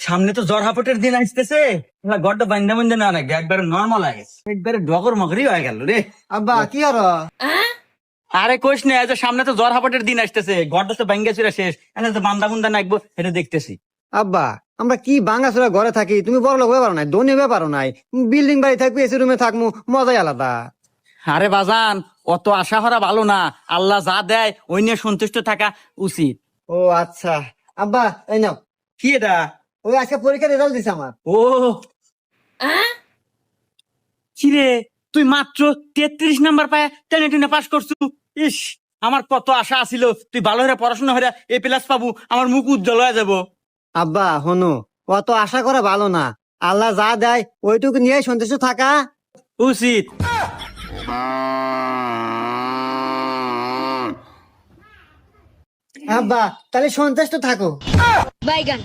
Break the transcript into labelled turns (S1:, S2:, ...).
S1: সামনে তো জ্বর হাপটের দিন আসতেছে, গড্ডা বান্ধা বান্ধা না নাকি একবারে নর্মাল হয়ে গেছে, একবারে ডগর মগরি হয়ে গেল রে।
S2: আব্বা কি আর
S1: আরে কোশ না, যে সামনে তো জ্বর হাপটের দিন আসতেছে, গড্ডা তো ভাঙ্গা চুরা শেষ, এখন তো বান্ধা বুন্দা নাকবো এটা দেখতেছি।
S2: আব্বা আমরা কি ভাঙাচোরা ঘরে থাকি, তুমি বড় লোক ব্যাপার নাই, ধনী ব্যাপার নাই, বিল্ডিং বাড়ি থাকবি, এসি রুমে থাকবো, মজাই আলাদা।
S1: আরে বাজান, অত আশা করা ভালো না, আল্লাহ যা দেয় ওই নিয়ে সন্তুষ্ট থাকা উচিত।
S2: ও আচ্ছা আব্বা এই নাও,
S1: কি এটা?
S2: ওই আজকে পরীক্ষার রেজাল্ট দিছে আমার।
S1: ও কিরে, তুই মাত্র 33 নাম্বার পায় টেনে টেনে পাস করছু। ইস, আমার কত আশা আছিল তুই ভালো হয়ে পড়াশোনা হয়ে A+ পাবো, আমার মুখ উজ্জ্বল হয়ে যাবো।
S2: আব্বা হনু, অত আশা করা ভালো না, আল্লাহ যা দেয় ওইটুকু নিয়ে সন্তুষ্ট থাকা
S1: উচিত।
S2: আব্বা তাহলে সন্তুষ্ট থাকো।
S3: বাইগান